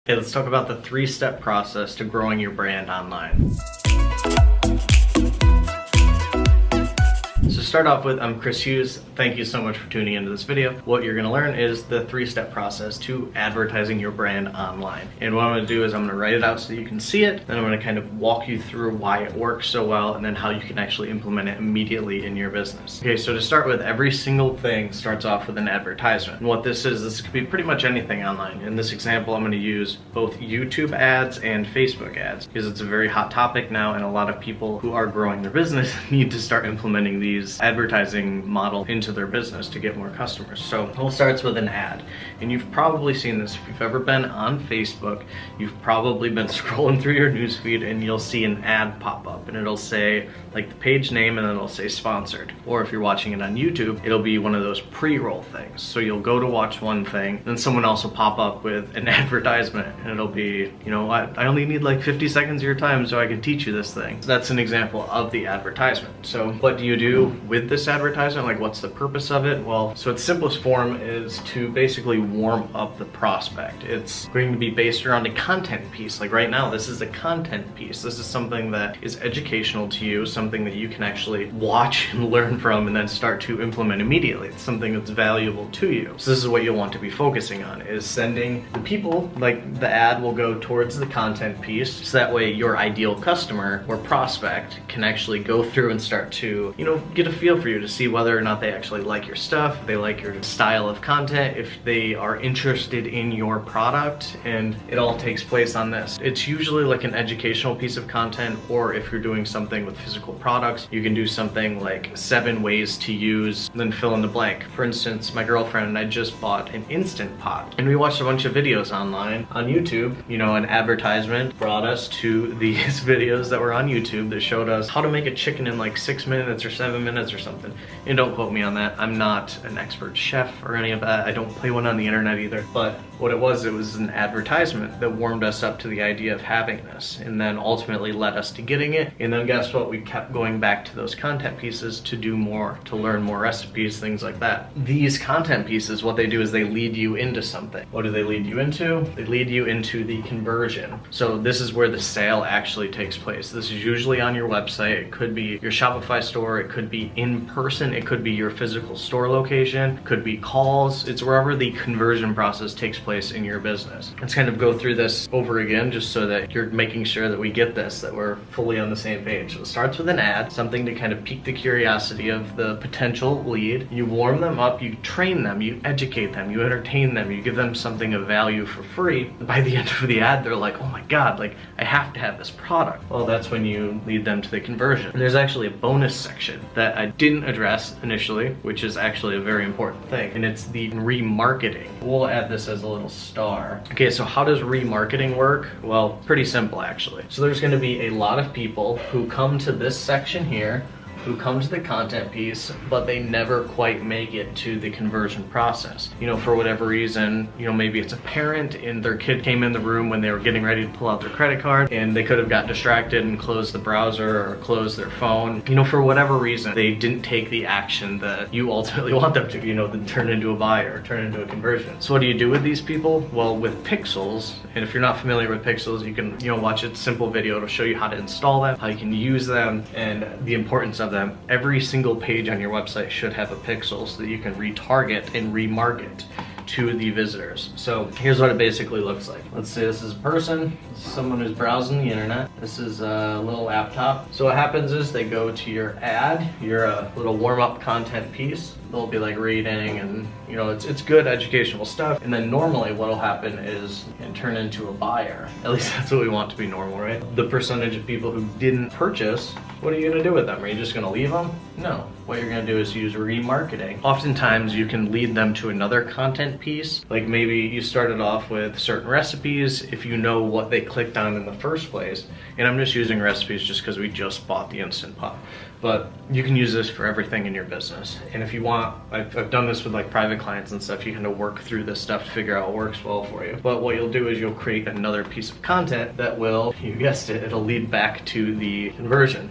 Okay, let's talk about the 3-step process to growing your brand online. So to start off with, I'm Chris Hughes. Thank you so much for tuning into this video. What you're gonna learn is the 3-step process to advertising your brand online. And what I'm gonna do is I'm gonna write it out so that you can see it, then I'm gonna kind of walk you through why it works so well, and then how you can actually implement it immediately in your business. Okay, so to start with, every single thing starts off with an advertisement. And what this could be pretty much anything online. In this example, I'm gonna use both YouTube ads and Facebook ads, because it's a very hot topic now, and a lot of people who are growing their business need to start implementing these advertising model into their business to get more customers. So it all starts with an ad. And you've probably seen this. If you've ever been on Facebook, you've probably been scrolling through your newsfeed and you'll see an ad pop up, and it'll say like the page name and then it'll say sponsored. Or if you're watching it on YouTube, it'll be one of those pre-roll things. So you'll go to watch one thing, then someone else will pop up with an advertisement, and it'll be, you know what, I only need like 50 seconds of your time so I can teach you this thing. So that's an example of the advertisement. So what do you do with this advertisement? Like, what's the purpose of it? Well, so its simplest form is to basically warm up the prospect. It's going to be based around a content piece. Like right now, this is a content piece. This is something that is educational to you, something that you can actually watch and learn from and then start to implement immediately. It's something that's valuable to you. So this is what you'll want to be focusing on, is sending the people, like the ad will go towards the content piece, so that way your ideal customer or prospect can actually go through and start to, you know, get a feel for you to see whether or not they actually like your stuff, if they like your style of content, if they are interested in your product, and it all takes place on this. It's usually like an educational piece of content, or if you're doing something with physical products, you can do something like 7 ways to use, then fill in the blank. For instance, my girlfriend and I just bought an Instant Pot, and we watched a bunch of videos online on YouTube. You know, an advertisement brought us to these videos that were on YouTube that showed us how to make a chicken in like 6 minutes or 7 minutes or something. And don't quote me on that. I'm not an expert chef or any of that. I don't play one on the internet either. But what it was an advertisement that warmed us up to the idea of having this, and then ultimately led us to getting it. And then guess what? We kept going back to those content pieces to do more, to learn more recipes, things like that. These content pieces, what they do is they lead you into something. What do they lead you into? They lead you into the conversion. So this is where the sale actually takes place. This is usually on your website. It could be your Shopify store. It could be in person. It could be your physical store location. It could be calls. It's wherever the conversion process takes place in your business. Let's kind of go through this over again just so that you're making sure that we get this, that we're fully on the same page. So it starts with an ad, something to kind of pique the curiosity of the potential lead. You warm them up, you train them, you educate them, you entertain them, you give them something of value for free. By the end of the ad, they're like, oh my God, like I have to have this product. Well, that's when you lead them to the conversion. And there's actually a bonus section that I didn't address initially, which is actually a very important thing, and it's the remarketing. We'll add this as a little star. Okay, so how does remarketing work? Well, pretty simple actually. So there's going to be a lot of people who come to this section here, who come to the content piece, but they never quite make it to the conversion process. You know, for whatever reason, you know, maybe it's a parent and their kid came in the room when they were getting ready to pull out their credit card, and they could have got distracted and closed the browser or closed their phone. You know, for whatever reason, they didn't take the action that you ultimately want them to, you know, then turn into a buyer or turn into a conversion. So what do you do with these people? Well, with pixels, and if you're not familiar with pixels, you can, you know, watch a simple video to show you how to install them, how you can use them, and the importance of them. Every single page on your website should have a pixel so that you can retarget and remarket to the visitors. So here's what it basically looks like. Let's say this is a person, this is someone who's browsing the internet. This is a little laptop. So what happens is they go to your ad, your little warm-up content piece. They'll be like reading, and you know, it's good educational stuff. And then normally what'll happen is and turn into a buyer. At least that's what we want to be normal, right? The percentage of people who didn't purchase, what are you gonna do with them? Are you just gonna leave them? No. What you're gonna do is use remarketing. Oftentimes you can lead them to another content piece. Like maybe you started off with certain recipes if you know what they clicked on in the first place. And I'm just using recipes just because we just bought the Instant Pot. But you can use this for everything in your business. And if you want, I've done this with like private clients and stuff, you kind of work through this stuff to figure out what works well for you. But what you'll do is you'll create another piece of content that will, you guessed it, it'll lead back to the conversion.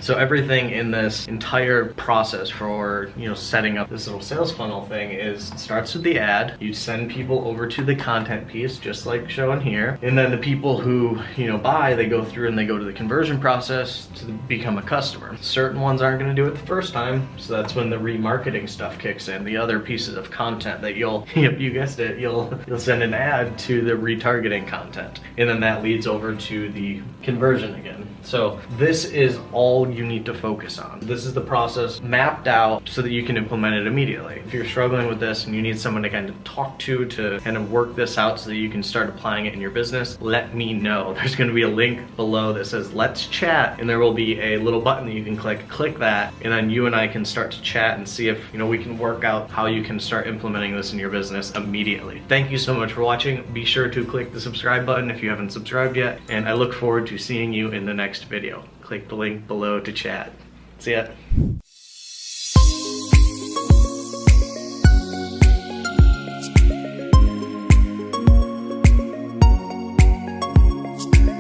So everything in this entire process for, setting up this little sales funnel thing starts with the ad. You send people over to the content piece, just like shown here. And then the people who, buy, they go through and they go to the conversion process to become a customer. Certain ones aren't gonna do it the first time, so that's when the remarketing stuff kicks in, the other pieces of content that you'll, yep, you guessed it, you'll send an ad to the retargeting content. And then that leads over to the conversion again. So this is all you need to focus on. This is the process mapped out so that you can implement it immediately. If you're struggling with this and you need someone to kind of talk to kind of work this out so that you can start applying it in your business, let me know. There's going to be a link below that says let's chat, and there will be a little button that you can click that, and then you and I can start to chat and see if we can work out how you can start implementing this in your business immediately. Thank you so much for watching. Be sure to click the subscribe button if you haven't subscribed yet, and I look forward to seeing you in the next video. Click the link below to chat. See ya.